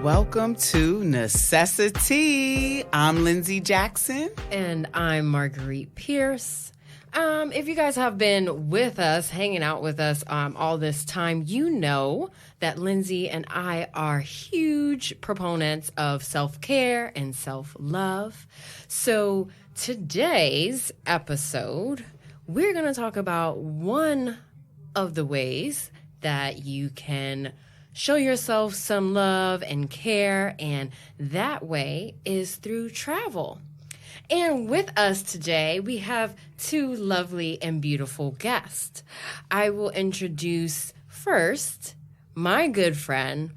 welcome to Necessi-Tea. I'm Lindsay Jackson. And I'm Marguerite Pierce. If you guys have been with us, hanging out with us all this time, you know that Lindsay and I are huge proponents of self-care and self-love. So today's episode, we're going to talk about one of the ways that you can show yourself some love and care, and that way is through travel. And with us today, we have two lovely and beautiful guests. I will introduce first my good friend,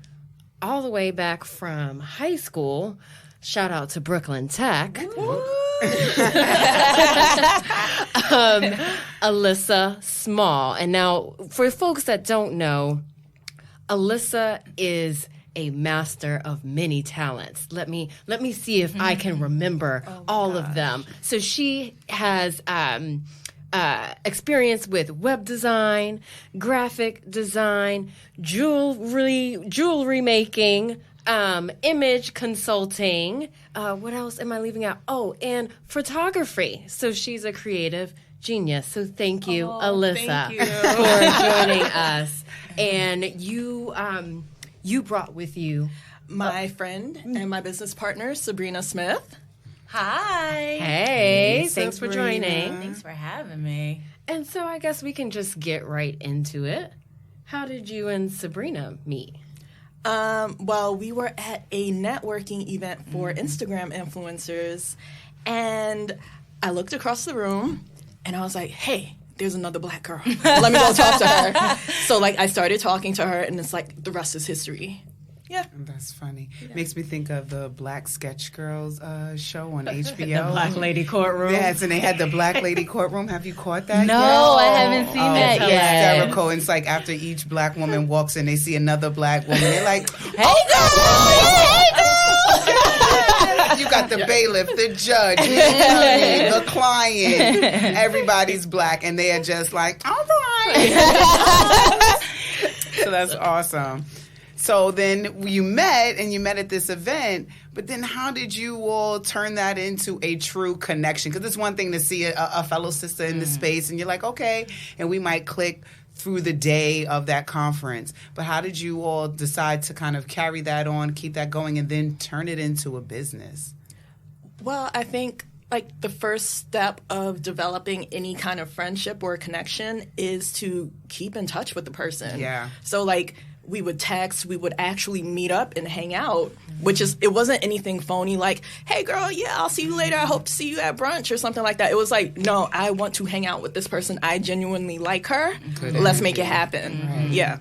all the way back from high school. Shout out to Brooklyn Tech. Alissa Small. And now, for folks that don't know, Alissa is a master of many talents. Let me see if I can remember all of them. So she has experience with web design, graphic design, jewelry making, image consulting. What else am I leaving out? Oh, and photography. So she's a creative genius. So thank you, Alissa, for joining us. And you brought with you my friend and my business partner, Sabrina Smith. Hi. Hey, thanks for joining. Thanks for having me. And so I guess we can just get right into it. How did you and Sabrina meet? Well, we were at a networking event for Instagram influencers, and I looked across the room, and I was like, hey, there's another black girl. Let me go talk to her. So, I started talking to her, and it's like the rest is history. Yeah. That's funny. Yeah. Makes me think of the Black Sketch Girls show on HBO. The Black Lady Courtroom. Yes, and they had the Black Lady Courtroom. Have you caught that? No, I haven't seen that yet. It's hysterical. And it's like after each black woman walks in, they see another black woman. They're like, hey, girl! You got the bailiff, the judge, the client. Everybody's black, and they are just like, all right. So that's awesome. So then you met at this event, but then how did you all turn that into a true connection? Because it's one thing to see a fellow sister in the space, and you're like, okay, and we might click through the day of that conference. But how did you all decide to kind of carry that on, keep that going, and then turn it into a business? Well, I think the first step of developing any kind of friendship or connection is to keep in touch with the person. Yeah. So we would text, we would actually meet up and hang out, it wasn't anything phony like, hey girl, yeah, I'll see you later. I hope to see you at brunch or something like that. It was like, no, I want to hang out with this person. I genuinely like her. Let's make it happen. Right. Yeah.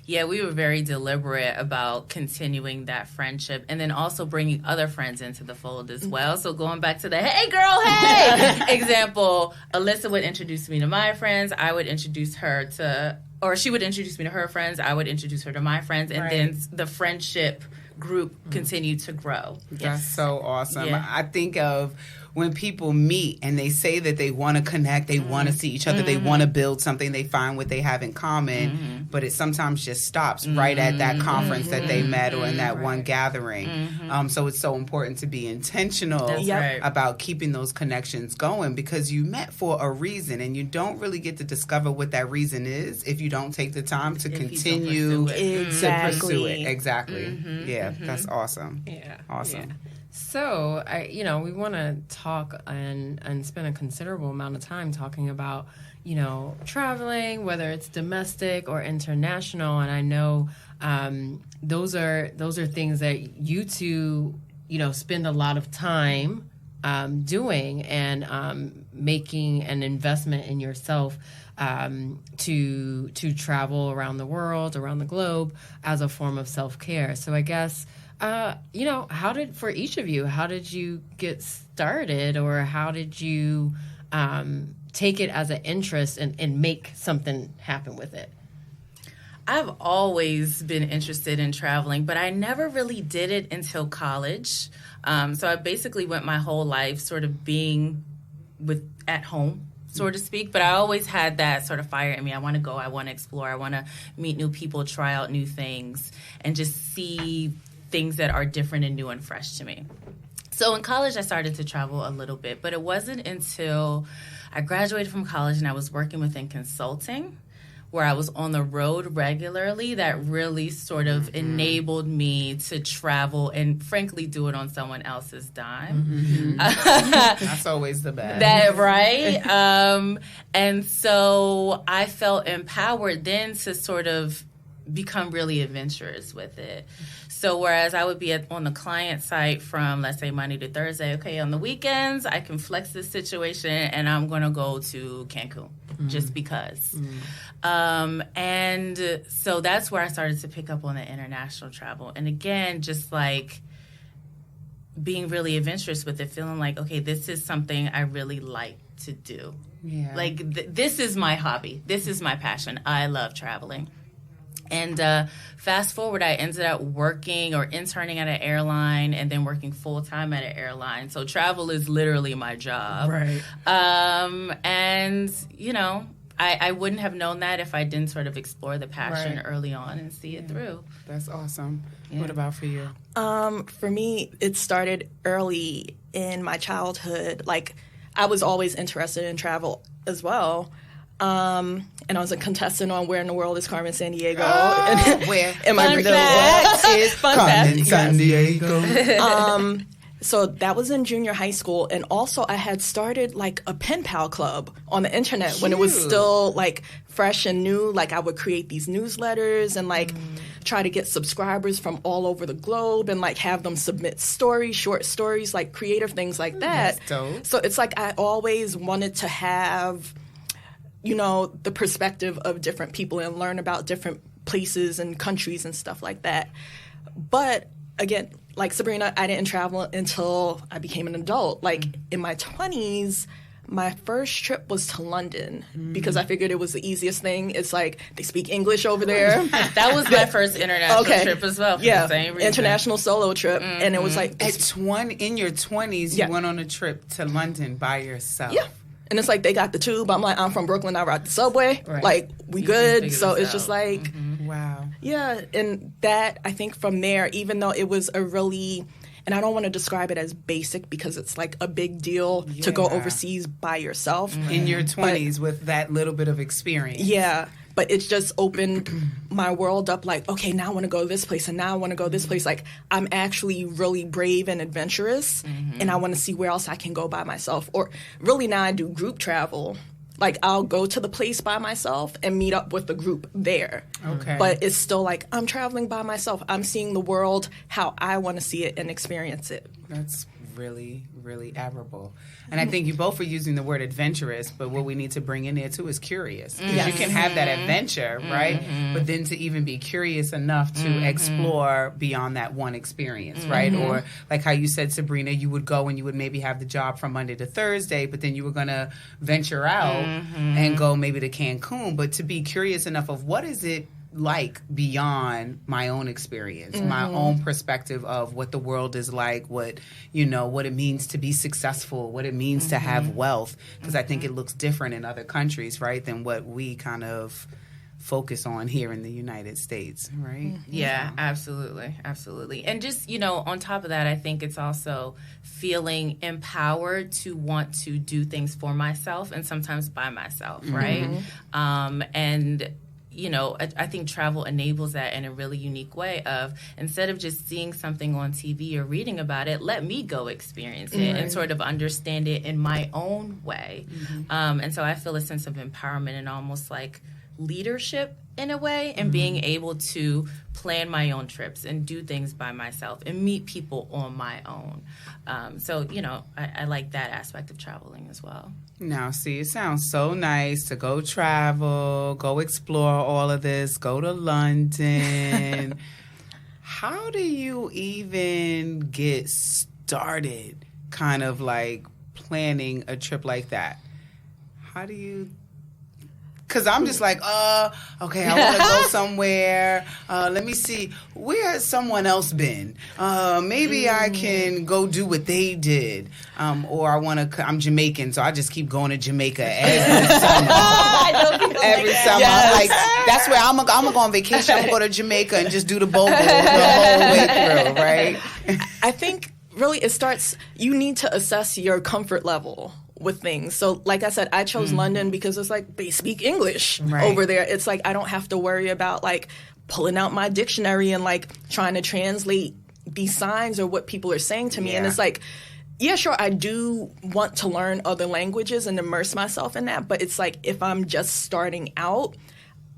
Yeah, we were very deliberate about continuing that friendship and then also bringing other friends into the fold as well. So going back to the, hey, girl, hey, example, Alissa would introduce me to my friends. I would introduce her to, or she would introduce me to her friends. I would introduce her to my friends. And then the friendship group continued to grow. That's so awesome. Yeah. I think of when people meet and they say that they want to connect, they want to see each other, they want to build something, they find what they have in common, but it sometimes just stops right at that conference that they met or in that one gathering. So it's so important to be intentional about keeping those connections going, because you met for a reason, and you don't really get to discover what that reason is if you don't take the time to continue to pursue it. Exactly. Yeah, that's awesome. Yeah. Awesome. Yeah. So, we want to talk and spend a considerable amount of time talking about, traveling, whether it's domestic or international. And I know those are things that you two, spend a lot of time doing and making an investment in yourself to travel around the world, around the globe as a form of self-care. So I guess... for each of you, how did you get started, or how did you take it as an interest and make something happen with it? I've always been interested in traveling, but I never really did it until college. So I basically went my whole life sort of being at home, so to speak. But I always had that sort of fire in me. I want to go. I want to explore. I want to meet new people, try out new things, and just see things that are different and new and fresh to me. So in college, I started to travel a little bit, but it wasn't until I graduated from college and I was working within consulting, where I was on the road regularly, that really sort of enabled me to travel and, frankly, do it on someone else's dime. That's always the best. That right? And so I felt empowered then to sort of become really adventurous with it. So whereas I would be on the client site from, let's say, Monday to Thursday, okay, on the weekends, I can flex this situation and I'm going to go to Cancun just because. And so that's where I started to pick up on the international travel. And again, just like being really adventurous with it, feeling like, okay, this is something I really like to do. Yeah. Like, this is my hobby. This is my passion. I love traveling. And fast forward, I ended up working or interning at an airline and then working full-time at an airline. So travel is literally my job. Right. And, you know, I wouldn't have known that if I didn't sort of explore the passion early on and see it through. That's awesome. Yeah. What about for you? For me, it started early in my childhood. Like, I was always interested in travel as well. And I was a contestant on Where in the World is Carmen Sandiego? Where? In my Fun fact. What is Fun Carmen fact? Sandiego. So that was in junior high school, and also I had started like a pen pal club on the internet when it was still like fresh and new. Like I would create these newsletters and like try to get subscribers from all over the globe and like have them submit stories, short stories, like creative things like that. That's dope. So it's like I always wanted to have, you know, the perspective of different people and learn about different places and countries and stuff like that. But again, like Sabrina, I didn't travel until I became an adult. Like in my 20s, my first trip was to London because I figured it was the easiest thing. It's like they speak English over there. That was my first international trip as well. For the same reason. International solo trip. And it was like in your 20s, you went on a trip to London by yourself. Yeah. And it's like they got the tube. I'm like, I'm from Brooklyn. I ride the subway. Right. Like, we good. So it's just like, wow. Yeah. And that, I think from there, even though it was a really, and I don't want to describe it as basic because it's like a big deal to go overseas by yourself. In your 20s with that little bit of experience. Yeah. But it's just opened my world up like, okay, now I want to go this place and now I want to go this place. Like, I'm actually really brave and adventurous and I want to see where else I can go by myself. Or really now I do group travel. Like, I'll go to the place by myself and meet up with the group there. Okay. But it's still like, I'm traveling by myself. I'm seeing the world how I want to see it and experience it. That's really, really admirable. And I think you both are using the word adventurous, but what we need to bring in there too is curious. Because you can have that adventure, right? But then to even be curious enough to explore beyond that one experience, right? Or like how you said, Sabrina, you would go and you would maybe have the job from Monday to Thursday, but then you were going to venture out and go maybe to Cancun. But to be curious enough of what is it like beyond my own experience, my own perspective of what the world is like, what, you know, what it means to be successful, what it means to have wealth, because I think it looks different in other countries, right, than what we kind of focus on here in the United States, right? Yeah, absolutely. Absolutely. And just, you know, on top of that, I think it's also feeling empowered to want to do things for myself and sometimes by myself, right? And you know, I think travel enables that in a really unique way of instead of just seeing something on TV or reading about it, let me go experience it and sort of understand it in my own way. And so I feel a sense of empowerment and almost like leadership in a way and being able to plan my own trips and do things by myself and meet people on my own. So, you know, I like that aspect of traveling as well. Now, see, it sounds so nice to go travel, go explore all of this, go to London. How do you even get started kind of like planning a trip like that? How do you Because I'm just like, okay, I want to go somewhere. Let me see. Where has someone else been? Maybe I can go do what they did. Or I'm Jamaican, so I just keep going to Jamaica every summer. Every summer. Yes. Like, that's where I'm going to go on vacation. I'm going to go to Jamaica and just do the boat the whole way through, right? I think really it starts, you need to assess your comfort level with things. So like I said, I chose London because it's like they speak English over there. It's like I don't have to worry about like pulling out my dictionary and like trying to translate these signs or what people are saying to me. And it's like, yeah, sure, I do want to learn other languages and immerse myself in that. But it's like if I'm just starting out,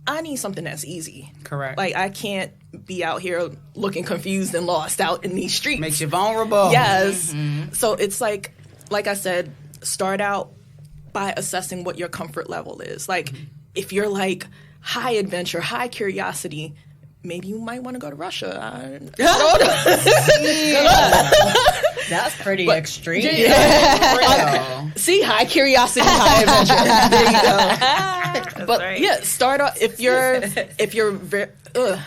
I need something that's easy. Correct. Like I can't be out here looking confused and lost out in these streets. Makes you vulnerable. Yes. So it's like I said, start out by assessing what your comfort level is. Like, if you're like high adventure, high curiosity, maybe you might want to go to Russia. That's pretty extreme. See, high curiosity, high adventure. There you go. But yeah, start out if you're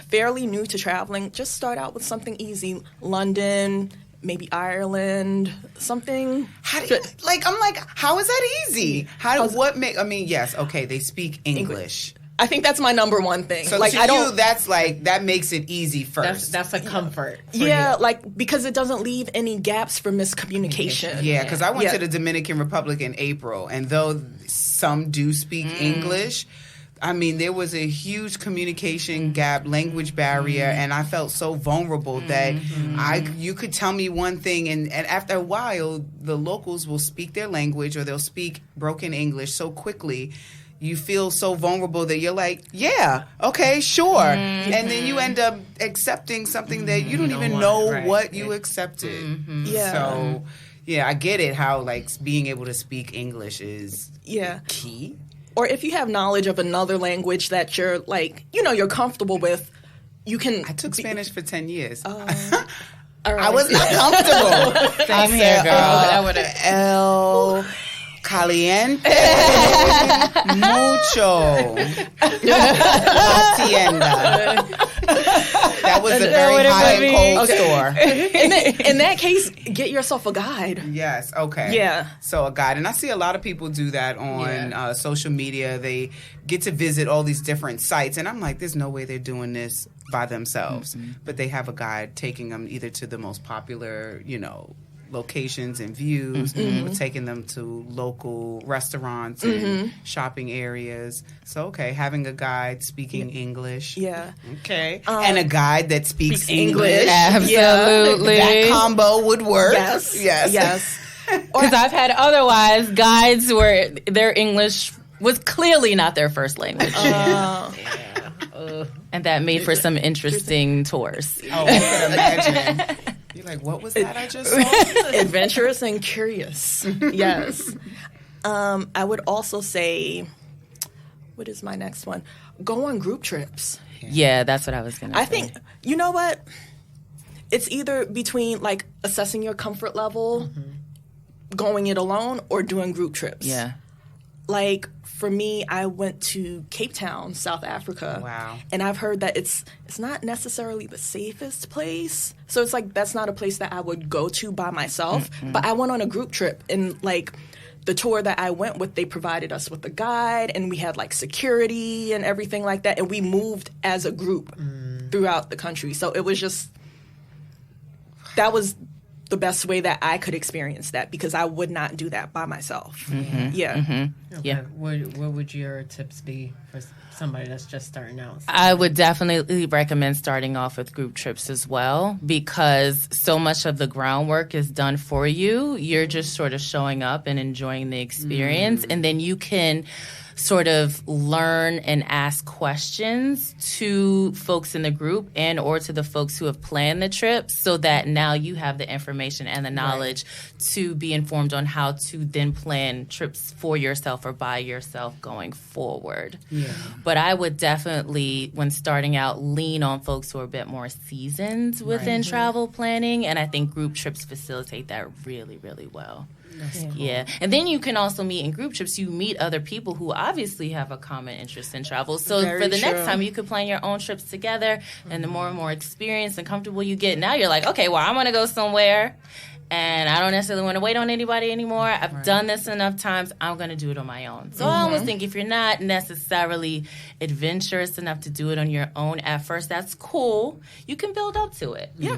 fairly new to traveling. Just start out with something easy. London. Maybe Ireland, something. How is that easy? Yes, okay, they speak English. I think that's my number one thing. So that makes it easy first. That's a comfort. Yeah, because it doesn't leave any gaps for miscommunication. Yeah, because I went to the Dominican Republic in April, and though some do speak English, I mean, there was a huge communication gap, language barrier, and I felt so vulnerable that you could tell me one thing, and after a while, the locals will speak their language or they'll speak broken English so quickly. You feel so vulnerable that you're like, yeah, okay, sure. And then you end up accepting something that you don't even know what you accepted. Yeah. So, yeah, I get it how, being able to speak English is key. Or if you have knowledge of another language that you're you're comfortable with, you can. I took Spanish for 10 years. All right. I was not comfortable. I'm here, girl. El caliente mucho. La tienda. That was a very high and cold store. In that case, get yourself a guide. Yes, okay. Yeah. So a guide. And I see a lot of people do that on social media. They get to visit all these different sites. And I'm like, there's no way they're doing this by themselves. But they have a guide taking them either to the most popular, locations and views, or taking them to local restaurants and shopping areas. So, okay, having a guide speaking English. Yeah. Okay. And a guide that speaks English. Absolutely. That combo would work. Yes. Because I've had otherwise guides where their English was clearly not their first language. And that made for some interesting tours. Oh, I can imagine. You're like, what was that I just saw? Adventurous and curious. Yes. I would also say, what is my next one? Go on group trips. Yeah, that's what I was going to say. I think, you know what? It's either between assessing your comfort level, going it alone, or doing group trips. Yeah. For me, I went to Cape Town, South Africa. Wow. And I've heard that it's not necessarily the safest place. So it's that's not a place that I would go to by myself. But I went on a group trip, and the tour that I went with, they provided us with a guide, and we had security and everything like that. And we moved as a group throughout the country. So it was that was the best way that I could experience that, because I would not do that by myself. Yeah. Okay. What would your tips be for somebody that's just starting out? I would definitely recommend starting off with group trips as well, because so much of the groundwork is done for you. You're just sort of showing up and enjoying the experience, and then you can sort of learn and ask questions to folks in the group and or to the folks who have planned the trip, so that now you have the information and the knowledge to be informed on how to then plan trips for yourself or by yourself going forward. Yeah. But I would definitely, when starting out, lean on folks who are a bit more seasoned within travel planning, and I think group trips facilitate that really, really well. Yeah. And then you can also meet in group trips. You meet other people who obviously have a common interest in travel. So Very for the true. next time, you could plan your own trips together, and the more and more experienced and comfortable you get, now you're like, okay, well, I'm going to go somewhere, and I don't necessarily want to wait on anybody anymore. I've done this enough times. I'm going to do it on my own. So I almost think if you're not necessarily adventurous enough to do it on your own at first, that's cool. You can build up to it. Yeah.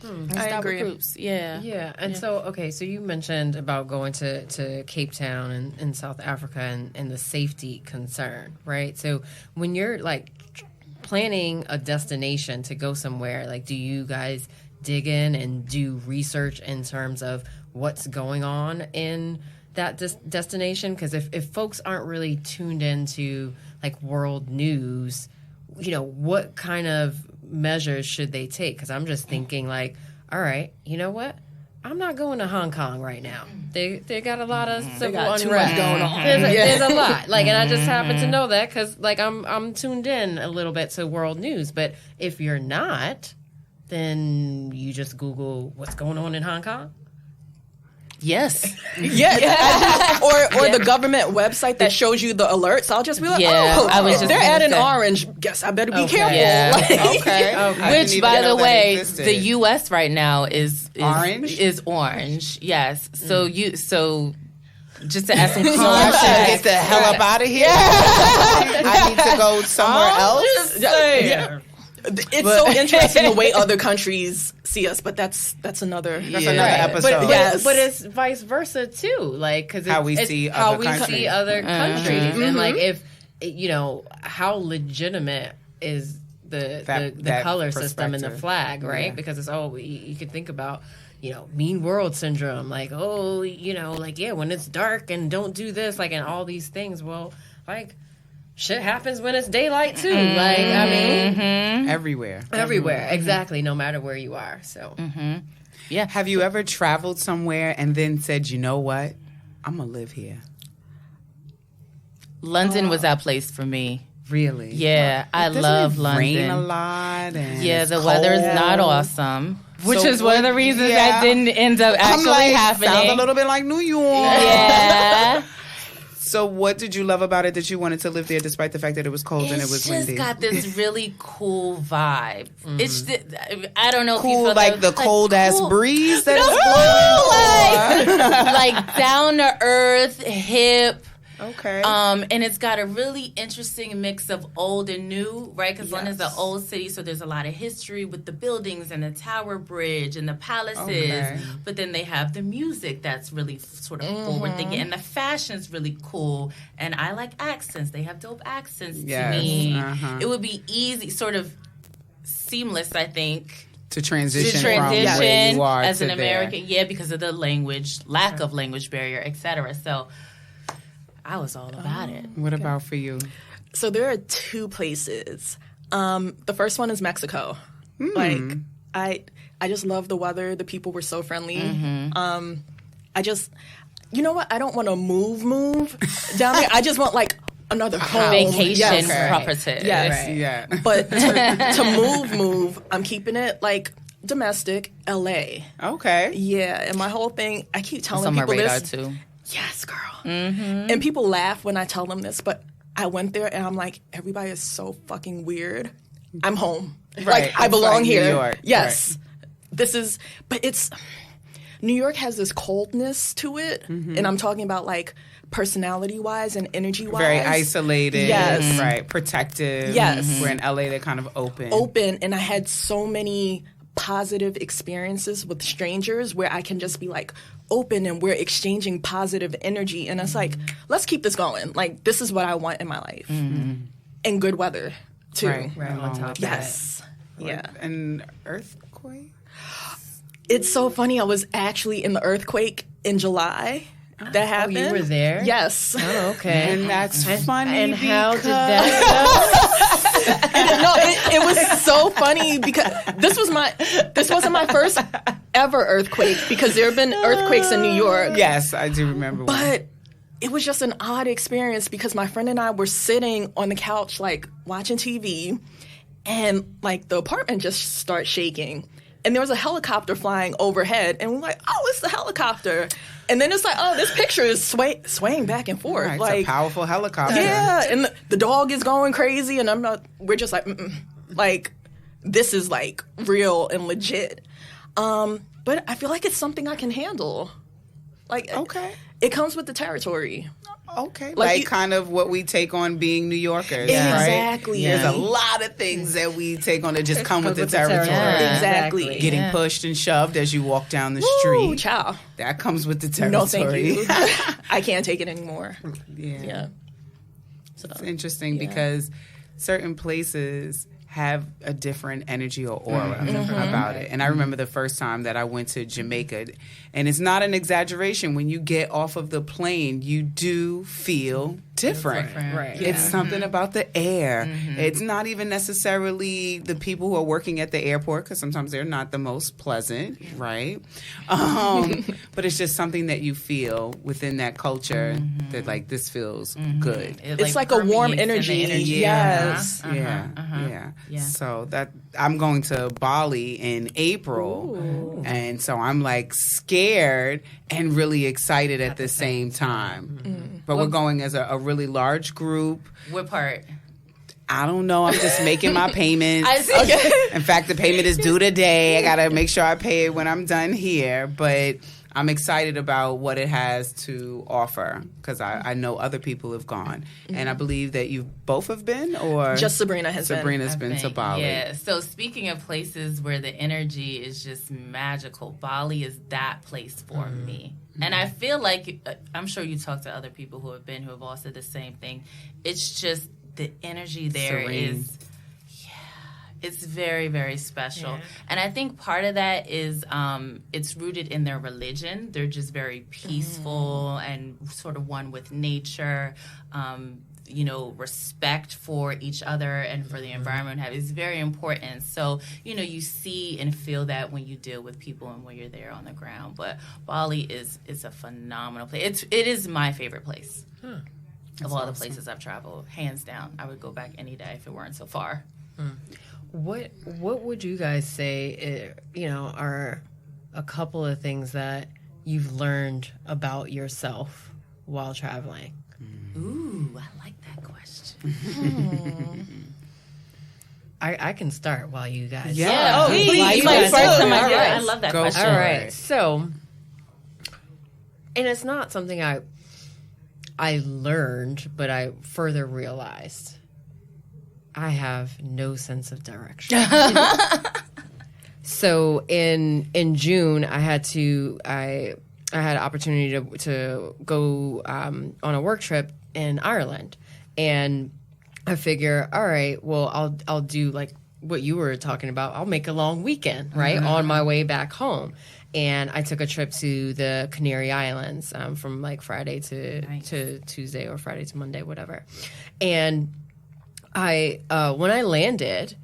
I Start agree. with groups. Yeah. Yeah, and so you mentioned about going to Cape Town and in South Africa and the safety concern, right? So when you're like planning a destination to go somewhere, like do you guys dig in and do research in terms of what's going on in that destination? Because if folks aren't really tuned into like world news, you know, what kind of measures should they take? Because I'm just thinking like, all right, you know what? I'm not going to Hong Kong right now. They got a lot of civil got too unrest much going on. There's a lot. Like, and I just happen to know that because like I'm tuned in a little bit to world news. But if you're not, then you just Google what's going on in Hong Kong. Yes. Or the government website that shows you the alerts. I'll just be like, I was if just they're gonna adding say. orange, guess I better be Okay. careful. Yeah. Like, Okay. I didn't Which, even by know the that way, existed. the U.S. right now is Orange? Is orange. Yes. So just to add some So I should get context. the hell up out of here. I need to go somewhere else. Yeah. It's so interesting the way other countries see us, but that's another another episode. But it's vice versa too, like because How we see how other we countries. see other countries, and like if you know how legitimate is the That color system and the perspective. flag, right? Yeah. Because it's you could think about. You know, mean world syndrome, like, oh, you know, like, yeah, when it's dark and don't do this, like, and all these things. Well, like, shit happens when it's daylight, too. Like, I mean, Everywhere. everywhere. Exactly, no matter where you are. So, Yeah. Have you ever traveled somewhere and then said, you know what? I'm going to live here? London was that place for me. Really? Yeah. I Doesn't love it London. rain a lot? And Yeah, it's the weather is not cold? awesome. Which So is one of the what- reasons yeah. that didn't end up I'm actually like, happening. sounds a little bit like New York. Yeah. So what did you love about it that you wanted to live there despite the fact that it was cold and it was It's windy? just got this really cool vibe. It's just, I don't know if you Cool, feel like the cold ass cool. breeze that is blowing? like down to earth, hip. Okay. And it's got a really interesting mix of old and new, right? Because London's an old city, so there's a lot of history with the buildings and the Tower Bridge and the palaces. Okay. But then they have the music that's really sort of forward thinking, and the fashion's really cool. And I like accents; they have dope accents Yes, to me. uh-huh. It would be easy, sort of seamless, I think. to transition, To transition from where you are as to an American, because of the lack of language barrier, etc. So I was all about it. What about for you? So there are two places. The first one is Mexico. Like I just love the weather. The people were so friendly. I just, you know what? I don't want to move down there. I just want like another home. Vacation Yes. property. Yes. Right. Yeah. But to move, I'm keeping it like domestic, LA. Okay. Yeah, and my whole thing, I keep telling It's on my people radar this. too. Yes, girl. And people laugh when I tell them this, but I went there and I'm like, everybody is so fucking weird. I'm home. Right. Like, I It's belong like New here. York. Yes. This is, but it's, New York has this coldness to it. And I'm talking about like personality-wise and energy-wise. Very isolated. Yes. Right. Protective. Yes. Where in LA they're kind of open. Open, and I had so many positive experiences with strangers where I can just be like open and we're exchanging positive energy, and it's like, let's keep this going. Like, this is what I want in my life. And good weather too. Right. right on top of Yes. Yeah. An earthquake? It's so funny. I was actually in the earthquake in July. That happened. you were there? Yes. Oh, okay. And that's funny. And how did because- that No, it was so funny because this wasn't my first ever earthquake, because there have been earthquakes in New York. Yes, I do remember one. But it was just an odd experience because my friend and I were sitting on the couch, like, watching TV, and, like, the apartment just started shaking. And there was a helicopter flying overhead, and we're like, oh, it's the helicopter. And then it's like, oh, this picture is swaying back and forth. Right, like, it's a powerful helicopter. yeah, and the dog is going crazy, and we're just like, mm-mm. Like, this is like real and legit. But I feel like it's something I can handle. Like, Okay. It comes with the territory. Okay. Like kind of what we take on being New Yorkers, Exactly. right? Yeah. There's a lot of things that we take on that just come with the with the territory. territory. Yeah. Exactly. Getting pushed and shoved as you walk down the Ooh, street. child. That comes with the territory. No, thank you. I can't take it anymore. Yeah. So, It's interesting because certain places have a different energy or aura about it. And I remember the first time that I went to Jamaica, and it's not an exaggeration. When you get off of the plane, you do feel different. Right. It's something about the air. It's not even necessarily the people who are working at the airport, because sometimes they're not the most pleasant, right? But it's just something that you feel within that culture that, like, this feels good. it's like a warm permeates in the energy. Yeah. Yes. Yeah. So that I'm going to Bali in April, and so I'm like scared and really excited at the same time. But we're going as a really large group. What part? I don't know. I'm just making my payments. I see. In fact, the payment is due today. I gotta make sure I pay it when I'm done here. But I'm excited about what it has to offer because I know other people have gone, and I believe that you both have been, or Just Sabrina's been to Bali. Yeah. So speaking of places where the energy is just magical, Bali is that place for me. And I feel like, I'm sure you talk to other people who have been, who have all said the same thing. It's just the energy there is, it's very, very special. Yeah. And I think part of that is it's rooted in their religion. They're just very peaceful and sort of one with nature. Respect for each other and for the environment is very important. So, you see and feel that when you deal with people and when you're there on the ground. But Bali is a phenomenal place. It is my favorite place of all the places I've traveled, hands down. I would go back any day if it weren't so far. What would you guys say, are a couple of things that you've learned about yourself while traveling? Ooh, I like that question. I can start while you guys. Yeah. Please. While you My guys first do. time I All hear right. I love that Go question. for All it. right. So, and it's not something I learned, but I further realized I have no sense of direction. So in June, I had an opportunity to go on a work trip in Ireland, and I figure, all right, well, I'll do like what you were talking about. I'll make a long weekend, right, on my way back home. And I took a trip to the Canary Islands from like Friday to Tuesday or Friday to Monday, whatever. And when I landed,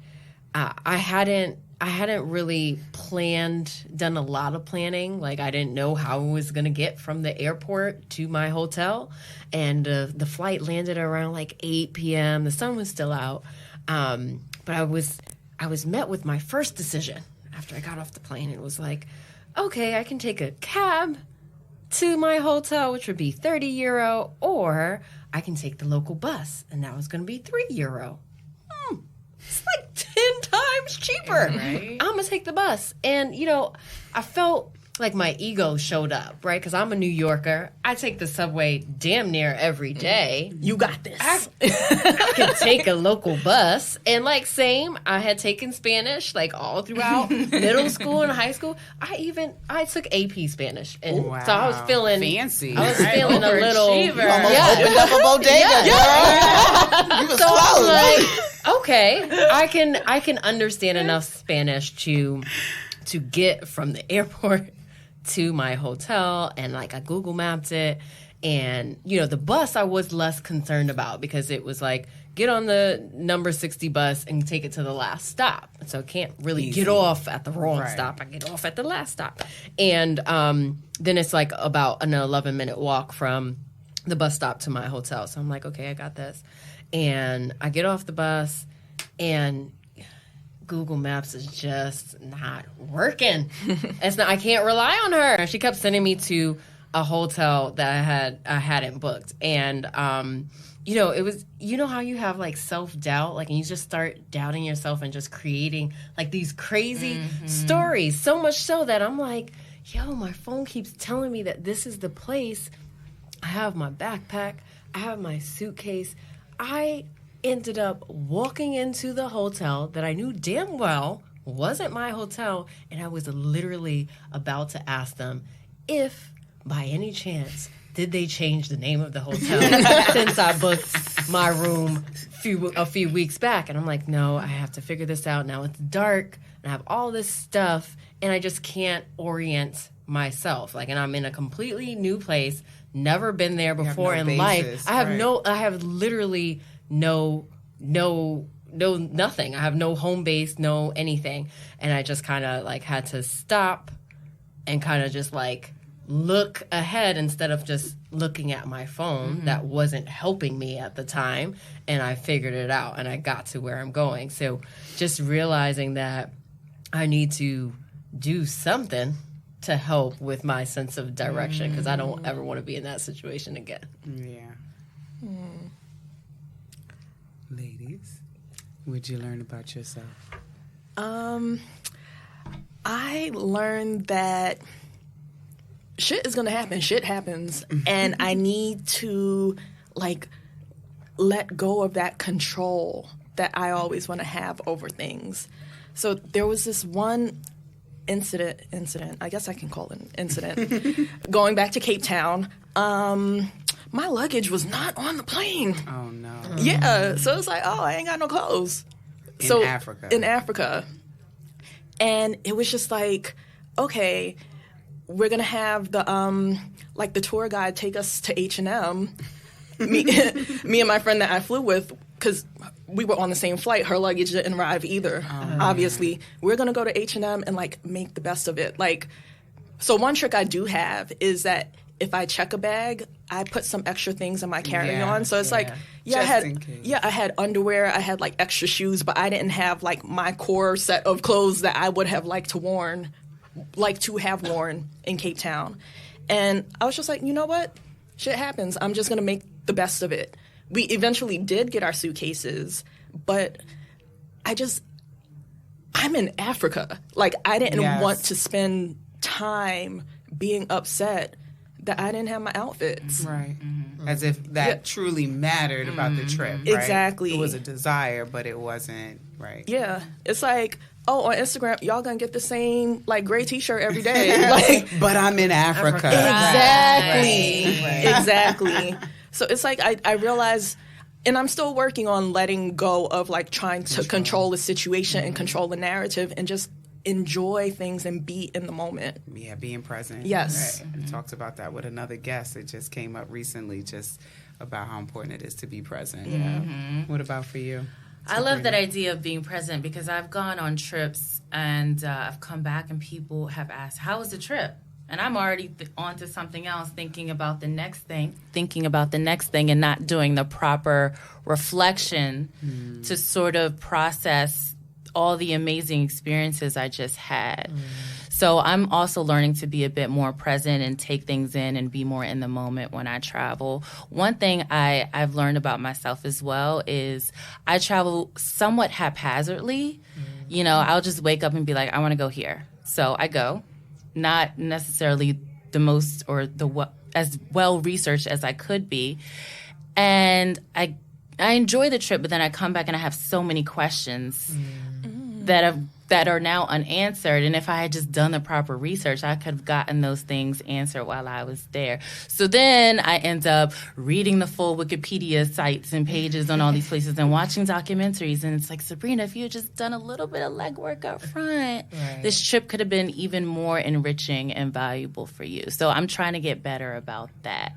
I hadn't really done a lot of planning. Like, I didn't know how I was going to get from the airport to my hotel. And the flight landed around like 8 p.m. The sun was still out. But I was met with my first decision after I got off the plane. It was like, okay, I can take a cab to my hotel, which would be €30, or I can take the local bus, and that was going to be €3. It's like 10 times cheaper. Right. I'm going to take the bus. And, I felt like my ego showed up, right? Because I'm a New Yorker. I take the subway damn near every day. You got this. I could take a local bus. And I had taken Spanish all throughout middle school and high school. I took AP Spanish. And so I was feeling fancy. I was feeling a little Overachiever. Almost opened up a bodega. Girl. You was So I was close. like, okay, I can understand enough Spanish to get from the airport to my hotel, and I Google mapped it. And the bus I was less concerned about because it was get on the number 60 bus and take it to the last stop. So I can't really get off at the wrong stop. I get off at the last stop. And then it's about an 11-minute walk from the bus stop to my hotel. So I'm like, okay, I got this. And I get off the bus, and Google Maps is just not working. I can't rely on her. She kept sending me to a hotel that I hadn't booked, and it was, how you have like self-doubt, like, and you just start doubting yourself and just creating like these crazy stories, so much so that I'm like, yo, my phone keeps telling me that this is the place. I have my backpack, I have my suitcase. I ended up walking into the hotel that I knew damn well wasn't my hotel, and I was literally about to ask them if, by any chance, did they change the name of the hotel since I booked my room a few weeks back? And I'm like, no, I have to figure this out. Now it's dark, and I have all this stuff, and I just can't orient myself. Like, and I'm in a completely new place, never been there before in life. I have literally no nothing. I have no home base, no anything. And I just kind of like had to stop and kind of just like look ahead instead of just looking at my phone. That wasn't helping me at the time. And I figured it out and I got to where I'm going. So just realizing that I need to do something to help with my sense of direction, because I don't ever want to be in that situation again. Yeah. Ladies, what'd you learn about yourself? I learned that shit is going to happen. Shit happens. And I need to, like, let go of that control that I always want to have over things. So there was this one incident, I guess I can call it an incident, going back to Cape Town. My luggage was not on the plane. Oh, no. Yeah. So it's like, oh, I ain't got no clothes. In Africa. And it was just like, okay, we're going to have the the tour guide take us to H&M. Me and my friend that I flew with, because we were on the same flight, her luggage didn't arrive either, obviously. We're going to go to H&M and, like, make the best of it. Like, so one trick I do have is that if I check a bag, I put some extra things in my carry-on. So it's like, I had underwear, I had, like, extra shoes, but I didn't have, like, my core set of clothes that I would have liked to have worn in Cape Town. And I was just like, you know what? Shit happens. I'm just going to make the best of it. We eventually did get our suitcases, but I'm in Africa. Like, I didn't want to spend time being upset that I didn't have my outfits. Right. As if that truly mattered about the trip, right? Exactly. It was a desire, but it wasn't, right? Yeah. It's like, oh, on Instagram, y'all gonna get the same, like, gray T-shirt every day. Like, but I'm in Africa. Exactly. Right. Exactly. So it's like, I realize, and I'm still working on letting go of, like, trying to control the situation and control the narrative and just enjoy things and be in the moment. Yeah, being present. Yes. Right. We talked about that with another guest. It just came up recently, just about how important it is to be present. What about for you? I love that idea of being present, because I've gone on trips and I've come back and people have asked, how was the trip? And I'm already on to something else, thinking about the next thing and not doing the proper reflection to sort of process all the amazing experiences I just had. So I'm also learning to be a bit more present and take things in and be more in the moment when I travel. One thing I've learned about myself as well is I travel somewhat haphazardly. You know, I'll just wake up and be like, I want to go here. So I go, not necessarily the most or as well researched as I could be. And I enjoy the trip, but then I come back and I have so many questions that are now unanswered. And if I had just done the proper research, I could have gotten those things answered while I was there. So then I end up reading the full Wikipedia sites and pages on all these places and watching documentaries. And it's like, Sabrina, if you had just done a little bit of legwork up front, this trip could have been even more enriching and valuable for you. So I'm trying to get better about that.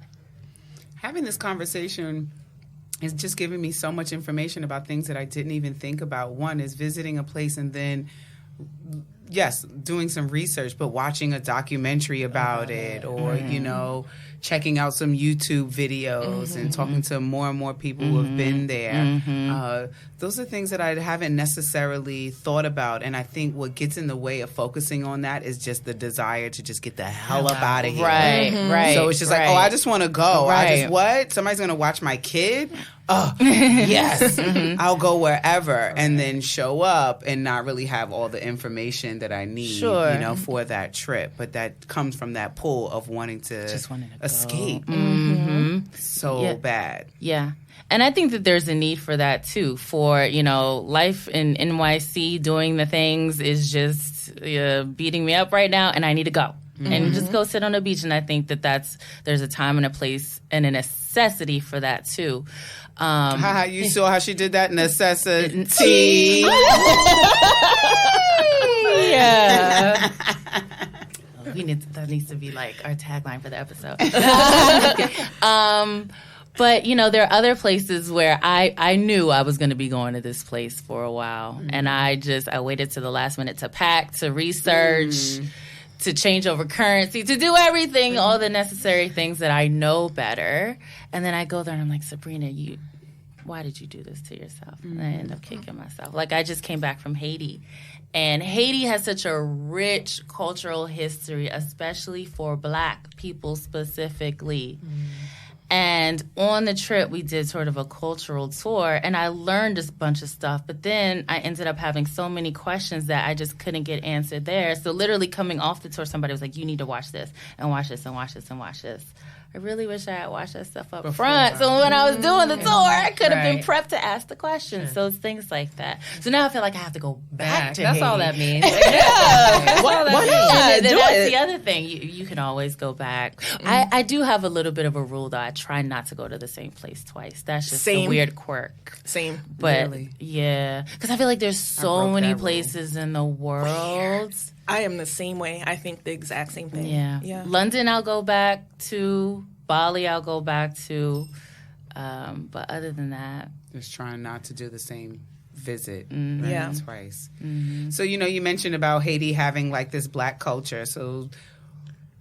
Having this conversation is just giving me so much information about things that I didn't even think about. One is visiting a place and then yes, doing some research, but watching a documentary about it, or you know, checking out some YouTube videos and talking to more and more people who have been there. Those are things that I haven't necessarily thought about, and I think what gets in the way of focusing on that is just the desire to just get the hell up out of here. Right. So it's just like, oh, I just want to go. I just, what? Somebody's going to watch my kid? Oh, yes. I'll go wherever, and then show up and not really have all the information that I need, you know, for that trip. But that comes from that pull of wanting to escape so bad. Yeah. And I think that there's a need for that, too, for, you know, life in NYC, doing the things is just beating me up right now, and I need to go. And just go sit on the beach. And I think that there's a time and a place and a necessity for that, too. You saw how she did that? Necessi-Tea. Yeah. That needs to be like our tagline for the episode. But, you know, there are other places where I knew I was going to be going to this place for a while. And I waited to the last minute to pack, to research, to change over currency, to do everything, all the necessary things that I know better. And then I go there and I'm like, Sabrina, why did you do this to yourself? And I end up kicking myself. Like, I just came back from Haiti. And Haiti has such a rich cultural history, especially for Black people specifically. And on the trip, we did sort of a cultural tour, and I learned a bunch of stuff. But then I ended up having so many questions that I just couldn't get answered there. So literally coming off the tour, somebody was like, you need to watch this, and watch this, and watch this, and watch this. I really wish I had watched that stuff up front. So when I was doing the tour, I could have been prepped to ask the questions. So it's things like that. So now I feel like I have to go back to That's Haiti. all that means. That's all that means. And then that's the other thing. You can always go back. I do have a little bit of a rule, though. I try not to go to the same place twice. That's just a weird quirk. Same. But, yeah. Because I feel like there's so many places in the world. I am the same way. I think the exact same thing. Yeah. London, I'll go back to. Bali, I'll go back to. But other than that, just trying not to do the same visit twice. Mm-hmm. So, you know, you mentioned about Haiti having like this Black culture. So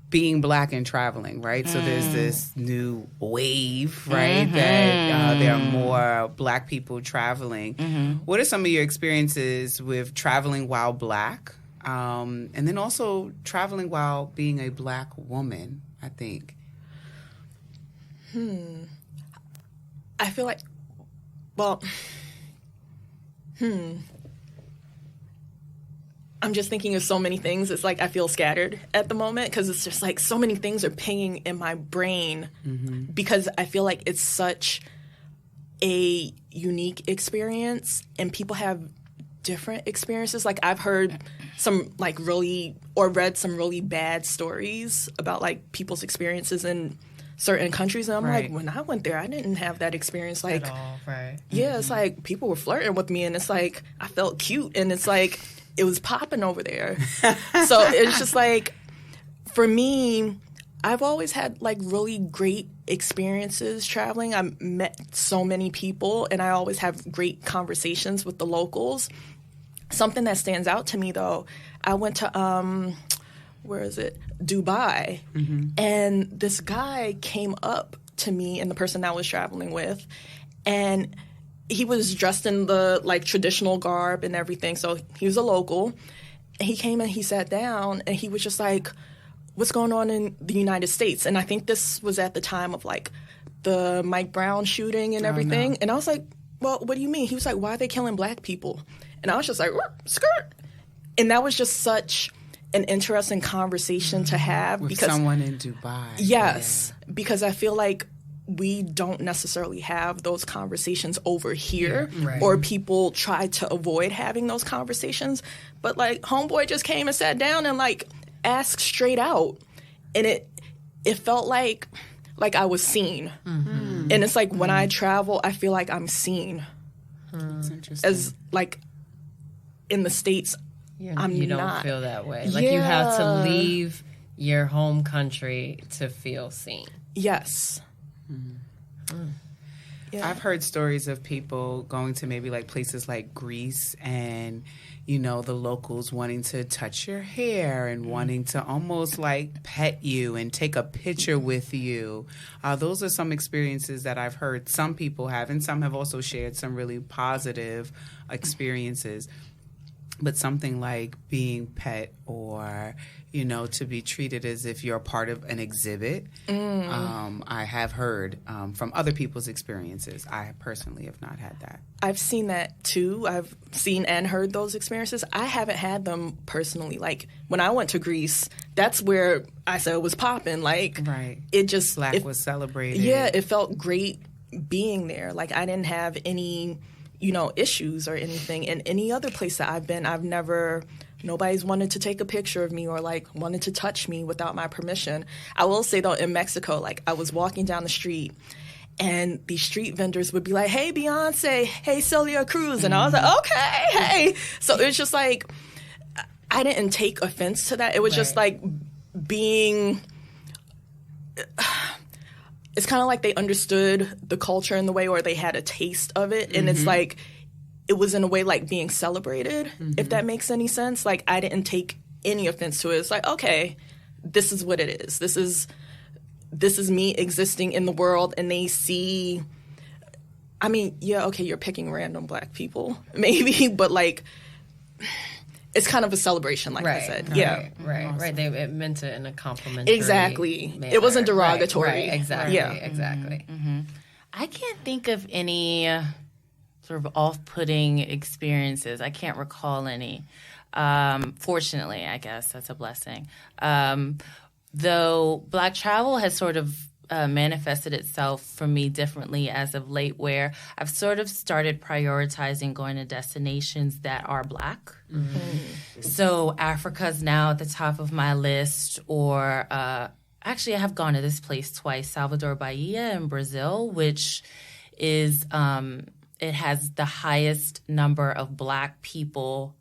being Black and traveling, right? So there's this new wave, right? That there are more Black people traveling. What are some of your experiences with traveling while Black? And then also traveling while being a Black woman, I think. I feel like, well, I'm just thinking of so many things. It's like I feel scattered at the moment because it's just like so many things are pinging in my brain because I feel like it's such a unique experience and people have different experiences. Like I've heard some like really, or read some really bad stories about like people's experiences in certain countries, and I'm like, when I went there, I didn't have that experience. Like, at all, yeah, it's like people were flirting with me, and it's like I felt cute, and it's like it was popping over there. So it's just like, for me, I've always had like really great experiences traveling. I met so many people, and I always have great conversations with the locals. Something that stands out to me, though, I went to where is it? Dubai. And this guy came up to me and the person I was traveling with, and he was dressed in the like traditional garb and everything. So he was a local. And he came and he sat down and he was just like, what's going on in the United States? And I think this was at the time of like the Mike Brown shooting and everything. And I was like, well, what do you mean? He was like, why are they killing Black people? And I was just like, skirt. And that was just such an interesting conversation to have. With because someone in Dubai. Yes, because I feel like we don't necessarily have those conversations over here, or people try to avoid having those conversations. But like homeboy just came and sat down and like asked straight out, and it felt like I was seen. And it's like when I travel, I feel like I'm seen. That's interesting. As like in the States, you don't feel that way. Like you have to leave your home country to feel seen. Yes. Yeah. I've heard stories of people going to maybe like places like Greece and, you know, the locals wanting to touch your hair and wanting to almost like pet you and take a picture with you. Those are some experiences that I've heard some people have, and some have also shared some really positive experiences. But something like being pet or, you know, to be treated as if you're a part of an exhibit, I have heard from other people's experiences. I personally have not had that. I've seen that too. I've seen and heard those experiences. I haven't had them personally. Like when I went to Greece, that's where I said it was popping. Like it just Black was celebrated. Yeah, it felt great being there. Like I didn't have any, you know, issues or anything. In any other place that I've been, nobody's wanted to take a picture of me or like wanted to touch me without my permission. I will say though, in Mexico, like I was walking down the street and these street vendors would be like, "Hey, Beyonce, hey, Celia Cruz." And I was like, "Okay, hey." So it was just like, I didn't take offense to that. It was just like being, it's kind of like they understood the culture in the way, or they had a taste of it. And it's like, it was in a way like being celebrated, if that makes any sense. Like I didn't take any offense to it. It's like, okay, this is what it is. This is me existing in the world, and they see, I mean, yeah, okay, you're picking random Black people, maybe, but like, it's kind of a celebration, like I said. Right. It meant it in a complimentary Exactly. manner. It wasn't derogatory. Right. Exactly. Yeah. Exactly. I can't think of any sort of off-putting experiences. I can't recall any. Fortunately, I guess that's a blessing. Though Black travel has sort of manifested itself for me differently as of late, where I've sort of started prioritizing going to destinations that are Black. So Africa's now at the top of my list, or actually I have gone to this place twice, Salvador Bahia in Brazil, which is it has the highest number of Black people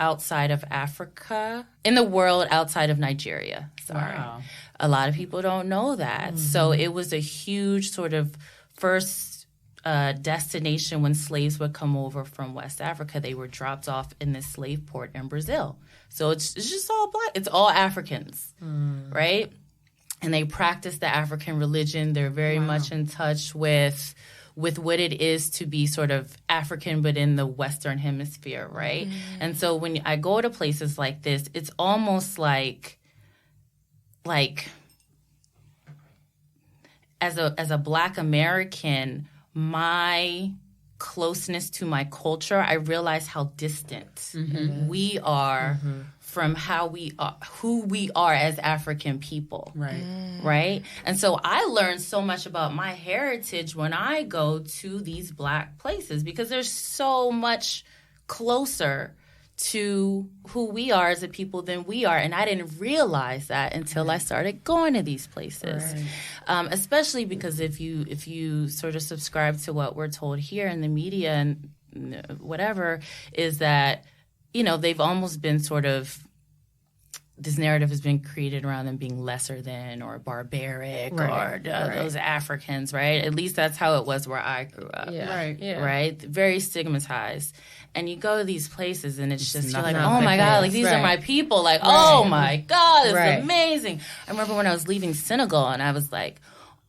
outside of Africa, in the world outside of Nigeria. Sorry. Wow. A lot of people don't know that. So it was a huge sort of first destination when slaves would come over from West Africa. They were dropped off in this slave port in Brazil. So it's just all Black. It's all Africans, right? And they practice the African religion. They're very much in touch with what it is to be sort of African, but in the Western Hemisphere, right? And so when I go to places like this, it's almost like as a Black American, my closeness to my culture, I realize how distant we are from who we are as African people. Right? And so I learned so much about my heritage when I go to these Black places, because they're so much closer to who we are as a people than we are. And I didn't realize that until I started going to these places. Especially because if you sort of subscribe to what we're told here in the media and whatever, is that, you know, they've almost been sort of, this narrative has been created around them being lesser than or barbaric or those Africans, right? At least that's how it was where I grew up. Right? Very stigmatized. And you go to these places and it's just, you're like, oh my God, like these are my people. Like, oh my God, this is amazing. I remember when I was leaving Senegal and I was like,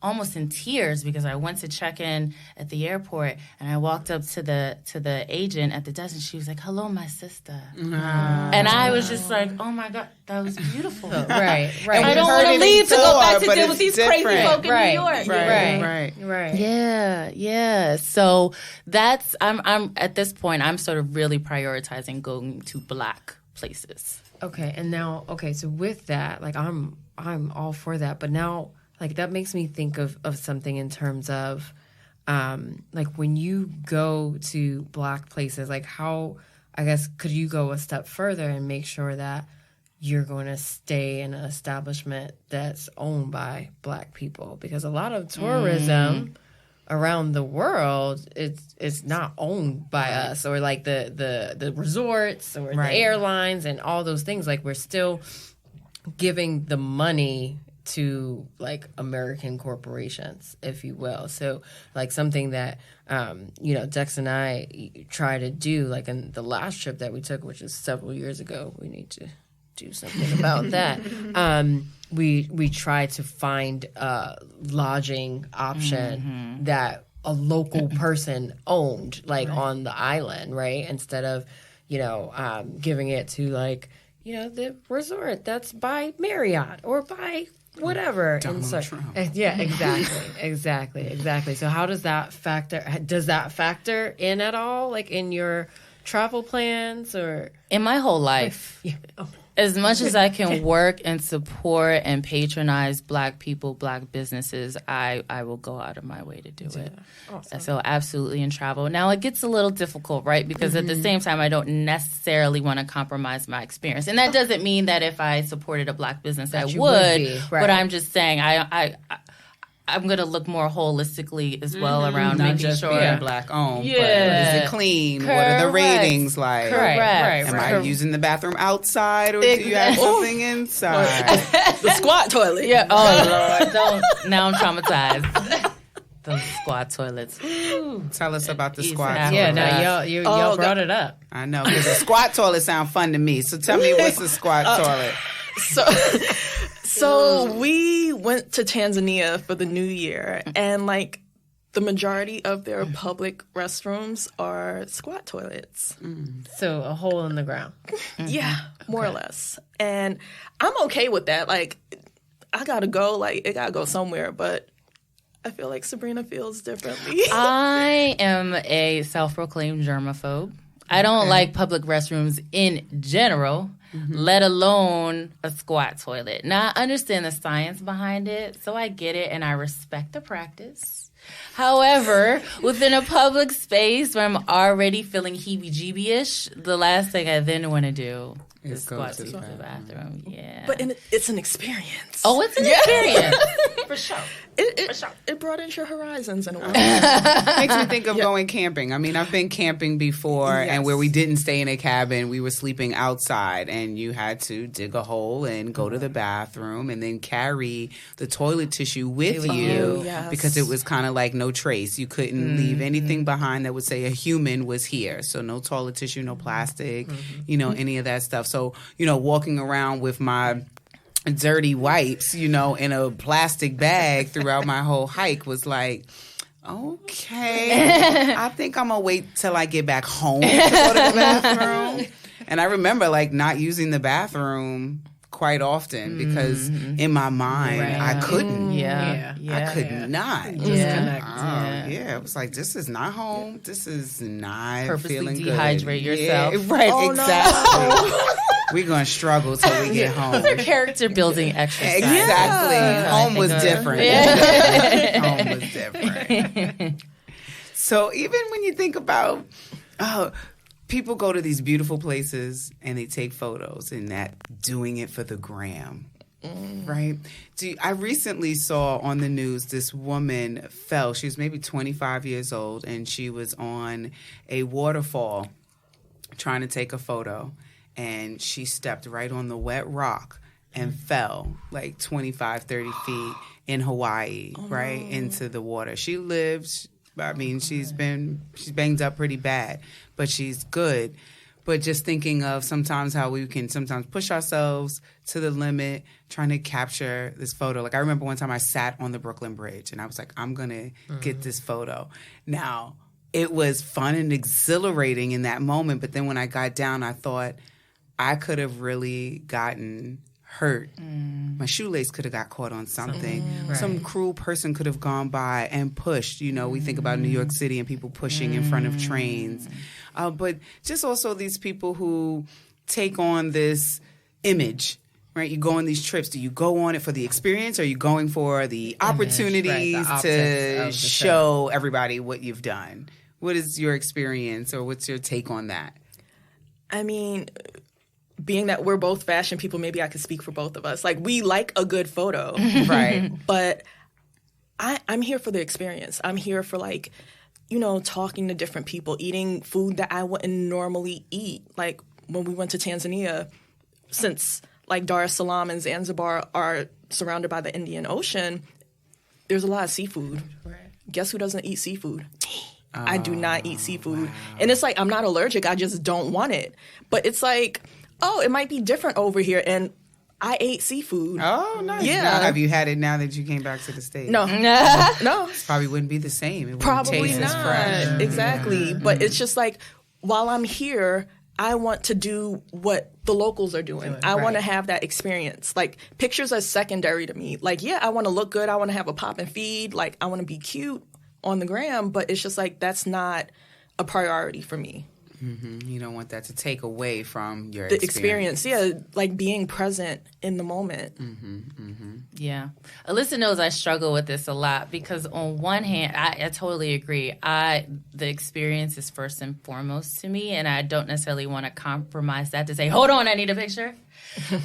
almost in tears, because I went to check in at the airport and I walked up to the agent at the desk and she was like, "Hello, my sister." And I was just like, oh my God, that was beautiful. Right. And I don't want to leave to go back to deal with these crazy folk in New York. Right. Yeah. So that's, I'm at this point, I'm sort of really prioritizing going to Black places. Okay. And now, so with that, like I'm all for that, but now, like, that makes me think of something in terms of, like, when you go to Black places, like, how, I guess, could you go a step further and make sure that you're going to stay in an establishment that's owned by Black people? Because a lot of tourism around the world, it's not owned by us, or, like, the resorts or the airlines and all those things. Like, we're still giving the money to like American corporations, if you will. So like something that Dex and I try to do, like in the last trip that we took, which is several years ago. We need to do something about that. We try to find a lodging option that a local person owned, like on the island, right? Instead of giving it to like the resort that's by Marriott or by whatever. Donald Trump. Yeah, exactly. So how does that factor in at all, like in your travel plans or in my whole life? Yeah. Oh. As much as I can work and support and patronize Black people, Black businesses, I will go out of my way to do it. Awesome. So absolutely in travel. Now it gets a little difficult, right? Because at the same time, I don't necessarily want to compromise my experience. And that doesn't mean that if I supported a Black business, I would. Right. But I'm just saying I'm going to look more holistically as well around Not making just sure. being Black owned, Yeah. but is it clean? What are the ratings like? Correct. Am I using the bathroom outside or do you have something inside? The squat toilet. Yeah. Oh, Lord. Don't. Now I'm traumatized. Those squat toilets. Ooh. Tell us about the squat Exactly. toilet. Yeah, no, y'all brought it up. I know, because the squat toilet sound fun to me. So tell me, what's the squat toilet? So we went to Tanzania for the New Year, and like the majority of their public restrooms are squat toilets. So a hole in the ground. Yeah, more or less. And I'm okay with that. Like, I gotta go. Like, it gotta go somewhere. But I feel like Sabrina feels differently. I am a self-proclaimed germaphobe. I don't like public restrooms in general, let alone a squat toilet. Now, I understand the science behind it, so I get it, and I respect the practice. However, within a public space where I'm already feeling heebie-jeebie-ish, the last thing I then want to do is squat to the bathroom. Yeah. But it's an experience. Oh, it's an experience. For sure. It broadens your horizons in a way. Makes me think of going camping. I mean, I've been camping before, and where we didn't stay in a cabin, we were sleeping outside, and you had to dig a hole and go to the bathroom and then carry the toilet tissue with you because it was kind of like no trace. You couldn't leave anything behind that would say a human was here. So no toilet tissue, no plastic, any of that stuff. So, walking around with my dirty wipes, in a plastic bag throughout my whole hike was like, okay, I think I'm going to wait till I get back home to go to the bathroom. And I remember not using the bathroom quite often because in my mind I couldn't. I could not. It was like, this is not home. This is not Purposely feeling dehydrate good. yourself. Right, exactly. No. We're going to struggle till we get home. Those are character building exercises. Exactly. Home was different. Home was different. So even when you think about people go to these beautiful places and they take photos and that doing it for the gram. Right? I recently saw on the news this woman fell. She was maybe 25 years old, and she was on a waterfall trying to take a photo, and she stepped right on the wet rock and fell like 25, 30 feet in Hawaii, into the water. She lives, she's banged up pretty bad, but she's good. But just thinking of sometimes how we can sometimes push ourselves to the limit, trying to capture this photo. Like I remember one time I sat on the Brooklyn Bridge and I was like, I'm going to get this photo. Now, it was fun and exhilarating in that moment. But then when I got down, I thought I could have really gotten hurt. My shoelace could have got caught on something. Some cruel person could have gone by and pushed. We think about New York City and people pushing in front of trains. But just also these people who take on this image, right? You go on these trips. Do you go on it for the experience, or are you going for the opportunities to show everybody what you've done? What is your experience, or what's your take on that? I mean, being that we're both fashion people, maybe I could speak for both of us. Like, we like a good photo. Right. But I'm here for the experience. I'm here for, talking to different people, eating food that I wouldn't normally eat. Like, when we went to Tanzania, since, Dar es Salaam and Zanzibar are surrounded by the Indian Ocean, there's a lot of seafood. Right. Guess who doesn't eat seafood? I do not eat seafood. Wow. And it's like, I'm not allergic. I just don't want it. But it's like, oh, it might be different over here. And I ate seafood. Oh, nice. Yeah. Now, have you had it now that you came back to the States? No. No. It probably wouldn't be the same. It wouldn't Probably taste as not. fresh. Exactly. But it's just like, while I'm here, I want to do what the locals are doing. I want to have that experience. Like, pictures are secondary to me. Like, yeah, I want to look good. I want to have a pop and feed. Like, I want to be cute on the gram. But it's just like, that's not a priority for me. Mm-hmm. You don't want that to take away from your experience. Yeah, like being present in the moment. Mm-hmm, mm-hmm. Yeah. Alissa knows I struggle with this a lot because on one hand, I totally agree. The experience is first and foremost to me, and I don't necessarily want to compromise that to say, hold on, I need a picture.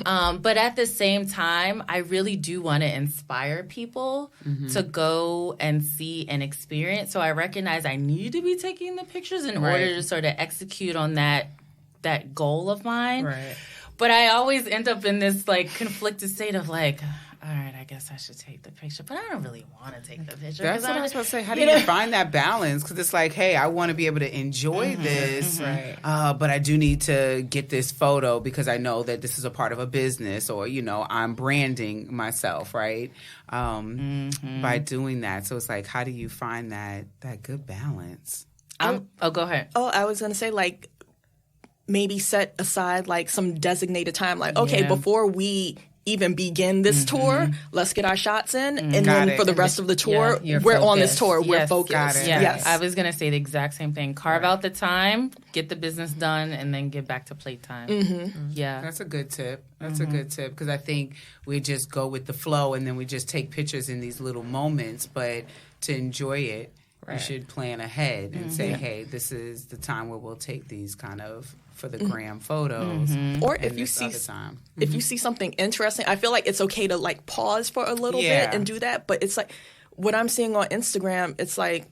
But at the same time, I really do want to inspire people to go and see and experience. So I recognize I need to be taking the pictures in order to sort of execute on that goal of mine. Right. But I always end up in this like conflicted state of like, all right, I guess I should take the picture, but I don't really want to take the picture. That's what I was about to say. How do you find that balance? Because it's like, hey, I want to be able to enjoy this, but I do need to get this photo because I know that this is a part of a business, or I'm branding myself, right? By doing that, so it's like, how do you find that good balance? Go ahead. Oh, I was gonna say like maybe set aside like some designated time, like okay, before we even begin this tour, let's get our shots in, and then for the rest of the tour, we're on this tour, we're focused. Yes. I was going to say the exact same thing. Carve out the time, get the business done, and then get back to playtime. Yeah. That's a good tip. That's a good tip, because I think we just go with the flow, and then we just take pictures in these little moments, but to enjoy it, you should plan ahead and say, hey, this is the time where we'll take these kind of for the gram photos. Or if you see if you see something interesting, I feel like it's okay to like pause for a little bit and do that. But it's like what I'm seeing on Instagram, it's like,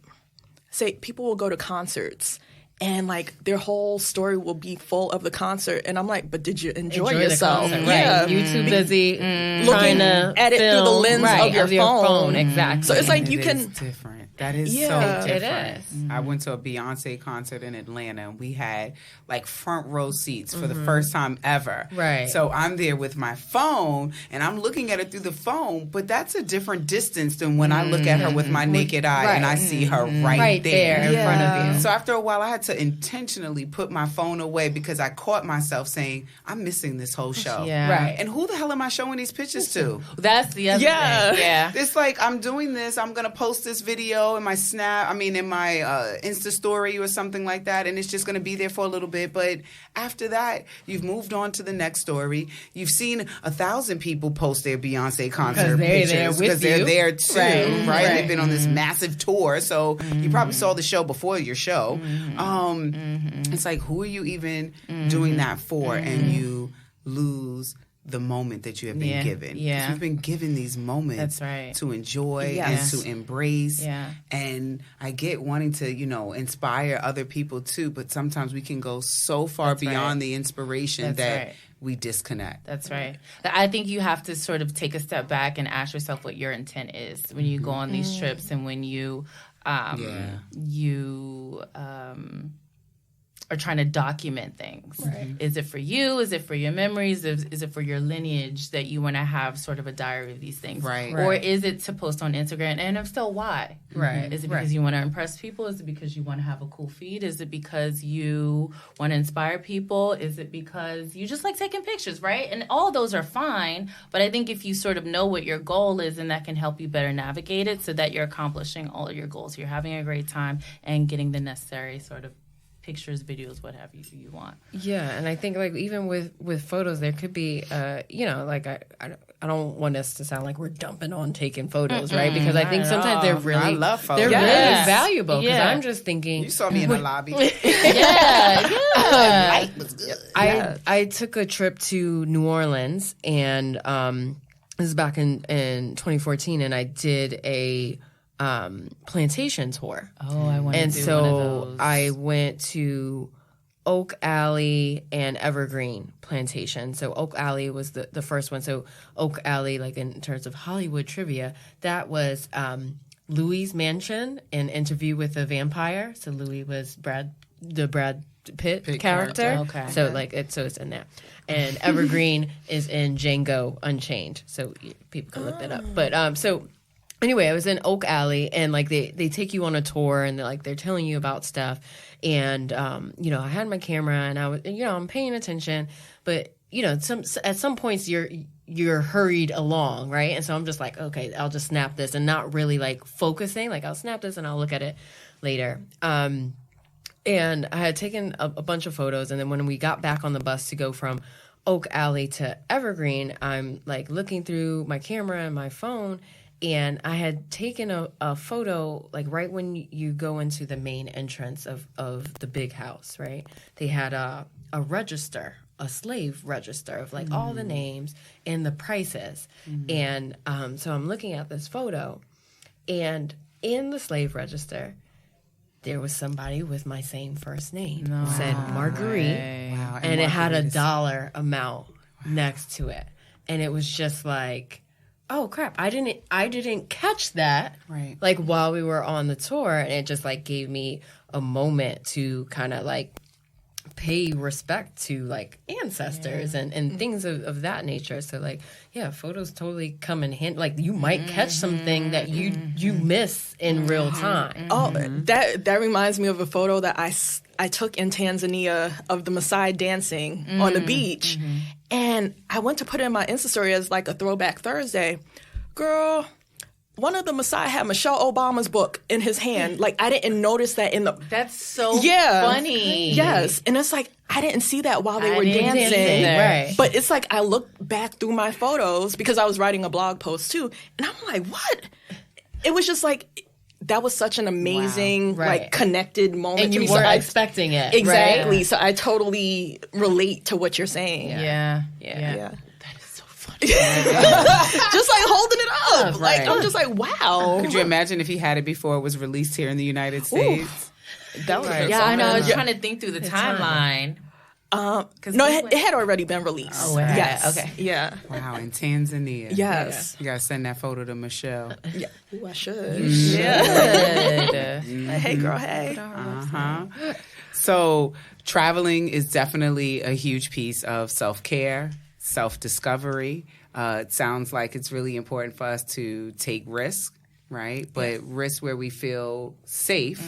say people will go to concerts and like their whole story will be full of the concert, and I'm like, but did you enjoy yourself? Yeah, you too busy looking at it through the lens of your phone. Exactly. So it's like you can. Different. That is so different. It is. I went to a Beyonce concert in Atlanta, and we had like front row seats for the first time ever. Right. So I'm there with my phone, and I'm looking at her through the phone, but that's a different distance than when I look at her with my naked eye and I see her right there in front of you. So after a while, I had to intentionally put my phone away because I caught myself saying, I'm missing this whole show. Yeah. Right. And who the hell am I showing these pictures to? That's the other thing. Yeah. It's like, I'm doing this, I'm going to post this video in my in my Insta story or something like that, and it's just going to be there for a little bit. But after that, you've moved on to the next story. You've seen 1,000 people post their Beyonce concert pictures because they're there too, right? They've been on this massive tour, so you probably saw the show before your show. It's like, who are you even doing that for? And you lose the moment that you have been given. Yeah. You've been given these moments to enjoy and to embrace. Yeah. And I get wanting to, inspire other people too, but sometimes we can go so far beyond the inspiration that we disconnect. That's right. I think you have to sort of take a step back and ask yourself what your intent is when you go on these trips and when you are trying to document things. Right. Is it for you? Is it for your memories? Is it for your lineage that you want to have sort of a diary of these things? Right. Or is it to post on Instagram? And if so, why? Right. Is it because you want to impress people? Is it because you want to have a cool feed? Is it because you want to inspire people? Is it because you just like taking pictures, right? And all those are fine, but I think if you sort of know what your goal is, then that can help you better navigate it so that you're accomplishing all of your goals. You're having a great time and getting the necessary sort of pictures, videos, what have you want. Yeah, and I think like even with photos, there could be, like I don't want us to sound like we're dumping on taking photos, right? Because I think sometimes they're really, I love photos. they're really valuable. Because I'm just thinking, you saw me in the lobby. Light was good. I took a trip to New Orleans, and this is back in 2014, and I did a plantation tour. Oh, I want to do one of those. I went to Oak Alley and Evergreen Plantation. So Oak Alley was the first one. So Oak Alley, like in terms of Hollywood trivia, that was Louis' mansion in Interview with a Vampire. So Louis was Brad Pitt character. Okay. So it's in there. And Evergreen is in Django Unchained. So people can look that up. But so anyway, I was in Oak Alley, and like they take you on a tour, and they're telling you about stuff. And I had my camera, and I was I'm paying attention, but at some points you're hurried along, right? And so I'm just like, okay, I'll just snap this, and not really like focusing. Like I'll snap this and I'll look at it later. And I had taken a bunch of photos, and then when we got back on the bus to go from Oak Alley to Evergreen, I'm like looking through my camera and my phone, and I had taken a photo like right when you go into the main entrance of the big house, right? They had a register, a slave register of like all the names and the prices. And so I'm looking at this photo, and in the slave register, there was somebody with my same first name. It said Marguerite. Wow. And it had a dollar amount next to it. And it was just like, oh crap, I didn't catch that. Right. Like while we were on the tour, and it just like gave me a moment to kind of like pay respect to like ancestors and things of that nature. So like, yeah, photos totally come in hand. Like you might catch something that you miss in real time. Oh, that reminds me of a photo that I took in Tanzania of the Maasai dancing on the beach. And I went to put it in my Insta story as like a throwback Thursday. Girl, one of the Maasai had Michelle Obama's book in his hand. Like, I didn't notice that in the... That's so funny. Yes. And it's like, I didn't see that while they were dancing. Right. But it's like, I looked back through my photos because I was writing a blog post too. And I'm like, what? It was just like... That was such an amazing, like, connected moment. And you weren't expecting it. Exactly. Right? So I totally relate to what you're saying. Yeah. Yeah. That is so funny. Just like holding it up. Right. Like, I'm just like, wow. Could you imagine if he had it before it was released here in the United States? That was Yeah, I know. I was trying to think through the timeline. No, it had already been released. Oh, it had. Yes. Okay. Yeah. Wow, in Tanzania. Yes. You got to send that photo to Michelle. Yeah. Ooh, I should. Good. Hey, girl, hey. Uh-huh. So traveling is definitely a huge piece of self-care, self-discovery. It sounds like it's really important for us to take risks, right? But risks where we feel safe,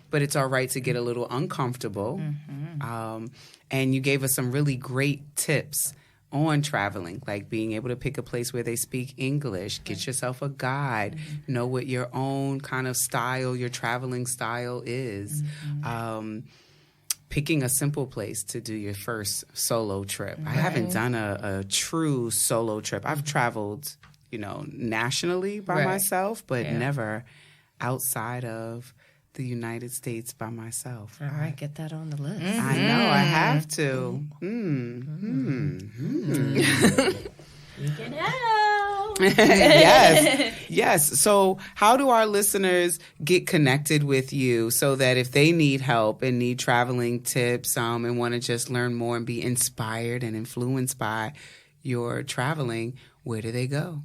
but it's all right to get a little uncomfortable. And you gave us some really great tips on traveling, like being able to pick a place where they speak English, get yourself a guide, know what your own kind of style, your traveling style is. Picking a simple place to do your first solo trip. I haven't done a true solo trip. I've traveled, nationally by myself, but never outside of the United States by myself. All right, get that on the list. I know, I have to. You can help. Yes. So how do our listeners get connected with you so that if they need help and need traveling tips and want to just learn more and be inspired and influenced by your traveling, where do they go?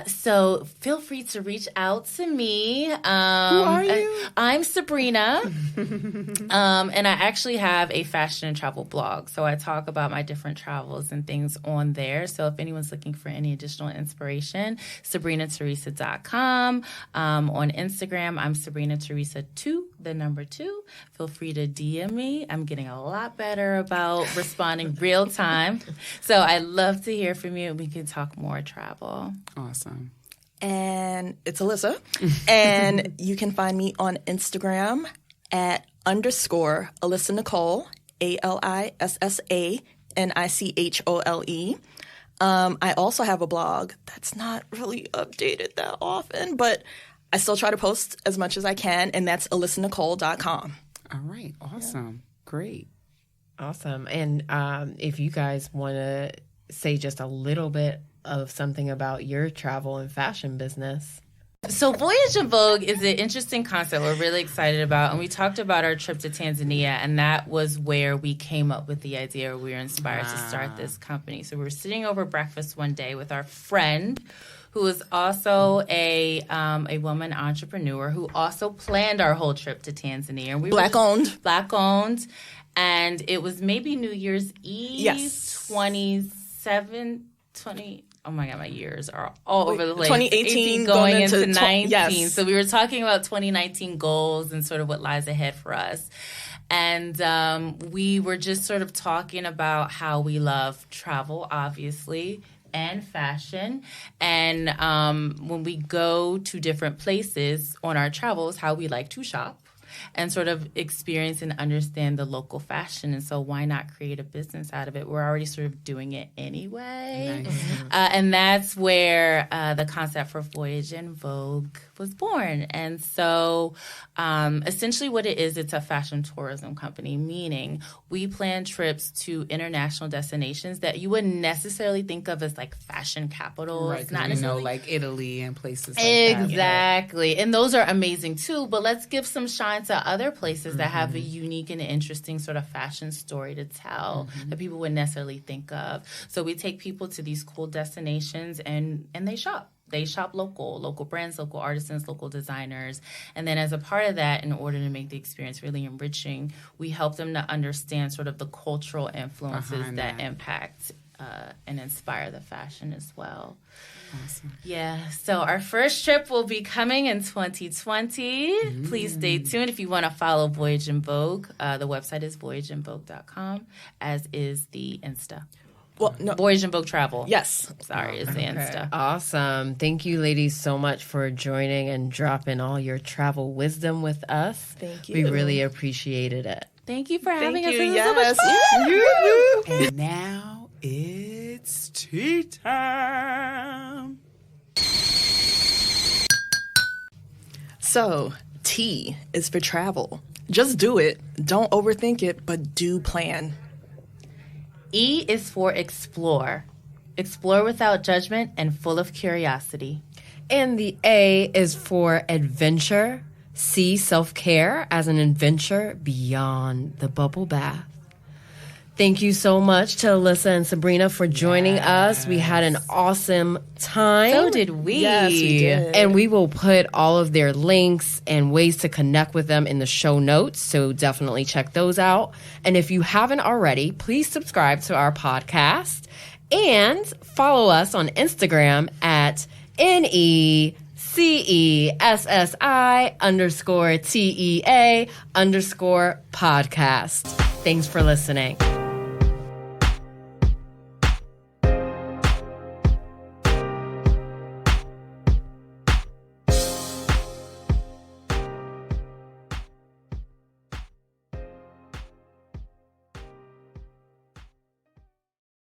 So feel free to reach out to me. Who are you? I'm Sabrina. And I actually have a fashion and travel blog. So I talk about my different travels and things on there. So if anyone's looking for any additional inspiration, SabrinaTeresa.com. On Instagram, I'm SabrinaTeresa2, the number 2. Feel free to DM me. I'm getting a lot better about responding real time. So I'd love to hear from you. We can talk more travel. Awesome. And it's Alissa. And you can find me on Instagram at _Alissa Nicole, ALISSANICHOLE. I also have a blog that's not really updated that often, but I still try to post as much as I can, and that's AlissaNicole.com. All right. Awesome. Great. Awesome. And if you guys want to say just a little bit of something about your travel and fashion business. So Voyage En Vogue is an interesting concept we're really excited about. And we talked about our trip to Tanzania, and that was where we came up with the idea, or we were inspired to start this company. So we were sitting over breakfast one day with our friend, who is also a woman entrepreneur who also planned our whole trip to Tanzania. And we Black owned. Black owned. And it was maybe New Year's Eve, Yes. 20. Oh my God, my years are all over the place. 2018 going into into 19. yes. So we were talking about 2019 goals and sort of what lies ahead for us. And we were just sort of talking about how we love travel, obviously, and fashion. And when we go to different places on our travels, how we like to shop and sort of experience and understand the local fashion. And so why not create a business out of it? We're already sort of doing it anyway. Nice. And that's where the concept for Voyage En Vogue was born. And so essentially what it is, it's a fashion tourism company, meaning we plan trips to international destinations that you wouldn't necessarily think of as like fashion capitals. Right, Not you necessarily know, like Italy and places like that. Exactly. And those are amazing too, but let's give some shine to other places that have a unique and interesting sort of fashion story to tell that people wouldn't necessarily think of. So we take people to these cool destinations and they shop. They shop local brands, local artisans, local designers. And then as a part of that, in order to make the experience really enriching, we help them to understand sort of the cultural influences Behind that that. impact and inspire the fashion as well. Awesome. Yeah, so our first trip will be coming in 2020. Please stay tuned. If you want to follow Voyage En Vogue, the website is voyageenvogue.com, as is the Insta. Well, no. Voyage En Vogue Travel. Yes. Sorry, is the Insta. Awesome. Thank you, ladies, so much for joining and dropping all your travel wisdom with us. Thank We you. really appreciated it. Thank you for having Thank us. you. This was so much Yes. fun. And now it's tea time. So, T is for travel. Just do it. Don't overthink it, but do plan. E is for explore. Explore without judgment and full of curiosity. And the A is for adventure. See self-care as an adventure beyond the bubble bath. Thank you so much to Alissa and Sabrina for joining us. We had an awesome time. So did we. Yes, we did. And we will put all of their links and ways to connect with them in the show notes. So definitely check those out. And if you haven't already, please subscribe to our podcast and follow us on Instagram at NECESSI_TEA_podcast. Thanks for listening.